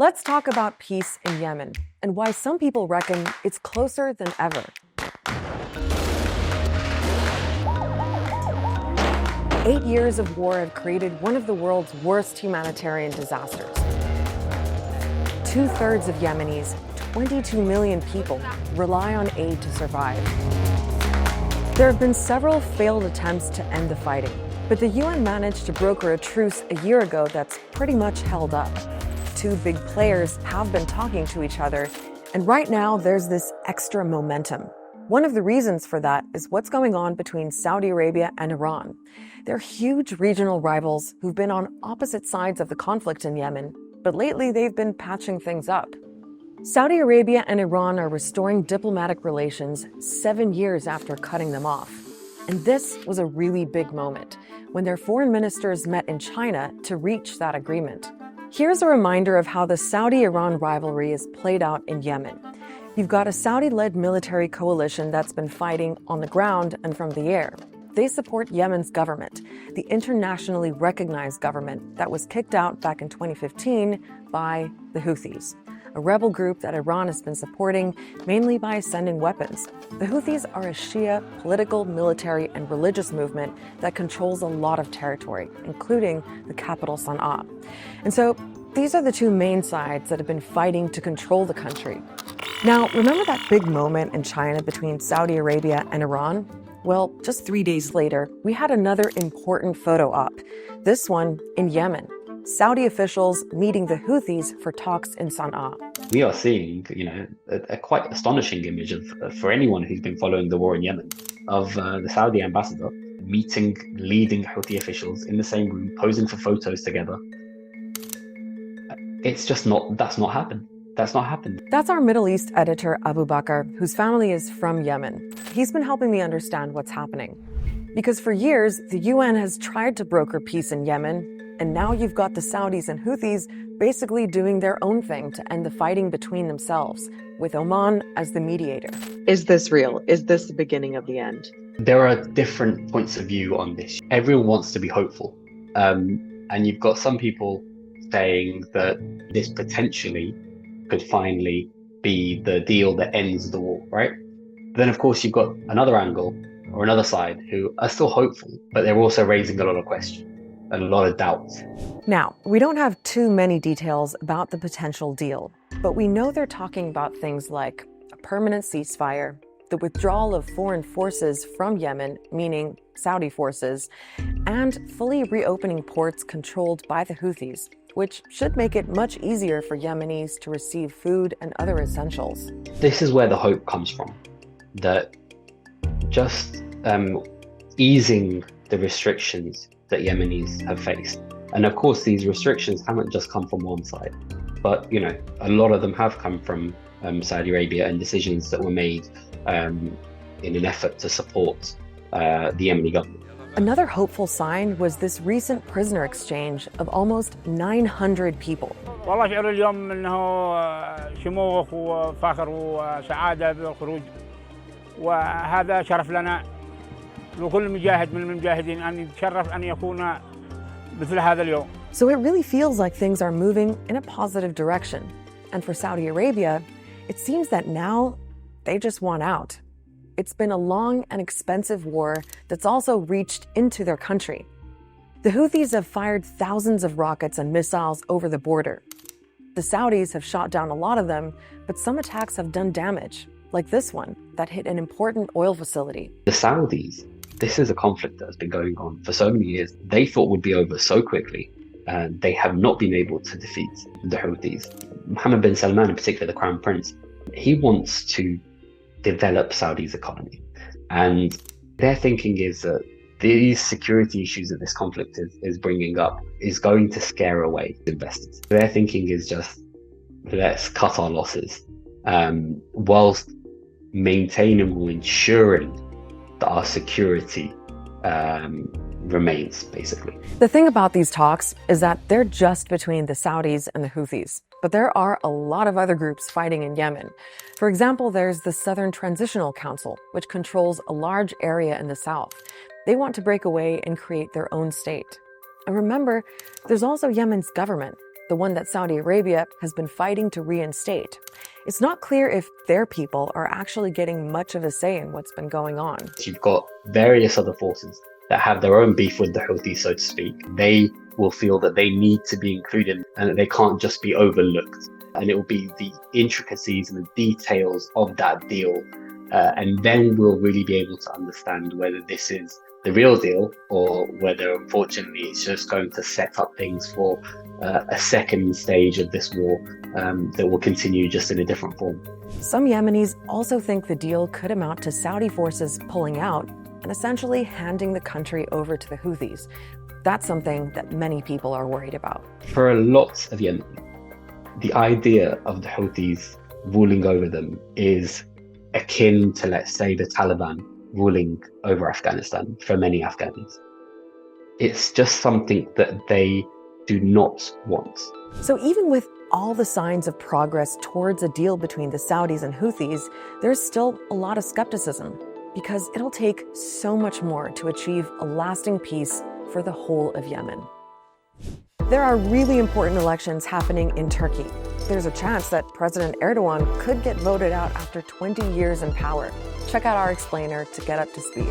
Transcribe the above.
Let's talk about peace in Yemen and why some people reckon it's closer than ever. 8 years of war have created one of the world's worst humanitarian disasters. 2/3 of Yemenis, 22 million people, rely on aid to survive. There have been several failed attempts to end the fighting, but the UN managed to broker a truce a year ago that's pretty much held up. Two big players have been talking to each other, and right now there's this extra momentum. One of the reasons for that is what's going on between Saudi Arabia and Iran. They're huge regional rivals who've been on opposite sides of the conflict in Yemen, but lately they've been patching things up. Saudi Arabia and Iran are restoring diplomatic relations 7 years after cutting them off. And this was a really big moment when their foreign ministers met in China to reach that agreement. Here's a reminder of how the Saudi-Iran rivalry is played out in Yemen. You've got a Saudi-led military coalition that's been fighting on the ground and from the air. They support Yemen's government, the internationally recognized government that was kicked out back in 2015 by the Houthis, a rebel group that Iran has been supporting mainly by sending weapons. The Houthis are a Shia political, military, and religious movement that controls a lot of territory, including the capital Sanaa. And so these are the two main sides that have been fighting to control the country. Now, remember that big moment in China between Saudi Arabia and Iran? Well, just 3 days later, we had another important photo op, this one in Yemen. Saudi officials meeting the Houthis for talks in Sanaa. We are seeing, a quite astonishing image for anyone who's been following the war in Yemen, of the Saudi ambassador meeting leading Houthi officials in the same room, posing for photos together. That's not happened. That's our Middle East editor, Abubakr, whose family is from Yemen. He's been helping me understand what's happening. Because for years, the UN has tried to broker peace in Yemen, and now you've got the Saudis and Houthis basically doing their own thing to end the fighting between themselves, with Oman as the mediator. Is this real? Is this the beginning of the end? There are different points of view on this. Everyone wants to be hopeful. And you've got some people saying that this potentially could finally be the deal that ends the war, right? Then, of course, you've got another angle or another side who are still hopeful, but they're also raising a lot of questions and a lot of doubts. Now, we don't have too many details about the potential deal, but we know they're talking about things like a permanent ceasefire, the withdrawal of foreign forces from Yemen, meaning Saudi forces, and fully reopening ports controlled by the Houthis, which should make it much easier for Yemenis to receive food and other essentials. This is where the hope comes from, that just easing the restrictions that Yemenis have faced. And of course, these restrictions haven't just come from one side, but a lot of them have come from Saudi Arabia and decisions that were made in an effort to support the Yemeni government. Another hopeful sign was this recent prisoner exchange of almost 900 people. والله أشعر اليوم أنه شموخ وفخر وسعادة بالخروج وهذا شرف لنا لكل مجاهد من المجاهدين أن يتشرف أن يكون مثل هذا اليوم. So it really feels like things are moving in a positive direction. And for Saudi Arabia, it seems that now they just want out. It's been a long and expensive war that's also reached into their country. The Houthis have fired thousands of rockets and missiles over the border. The Saudis have shot down a lot of them, but some attacks have done damage, like this one that hit an important oil facility. The Saudis, this is a conflict that has been going on for so many years. They thought would be over so quickly, and they have not been able to defeat the Houthis. Mohammed bin Salman, in particular, the Crown Prince, he wants to develop Saudi's economy. And their thinking is that these security issues that this conflict is bringing up is going to scare away investors. Their thinking is just, let's cut our losses whilst maintaining or ensuring that our security remains, basically. The thing about these talks is that they're just between the Saudis and the Houthis. But there are a lot of other groups fighting in Yemen. For example, there's the Southern Transitional Council, which controls a large area in the south. They want to break away and create their own state. And remember, there's also Yemen's government. the one that Saudi Arabia has been fighting to reinstate. It's not clear if their people are actually getting much of a say in what's been going on. You've got various other forces that have their own beef with the Houthis, so to speak. They will feel that they need to be included and that they can't just be overlooked. And it will be the intricacies and the details of that deal. And then we'll really be able to understand whether this is the real deal or whether, unfortunately, it's just going to set up things for a second stage of this war that will continue just in a different form. Some Yemenis also think the deal could amount to Saudi forces pulling out and essentially handing the country over to the Houthis. That's something that many people are worried about. For a lot of Yemen, the idea of the Houthis ruling over them is akin to, let's say, the Taliban ruling over Afghanistan for many Afghans. It's just something that they do not want. So even with all the signs of progress towards a deal between the Saudis and Houthis, there's still a lot of skepticism because it'll take so much more to achieve a lasting peace for the whole of Yemen. There are really important elections happening in Turkey. There's a chance that President Erdogan could get voted out after 20 years in power. Check out our explainer to get up to speed.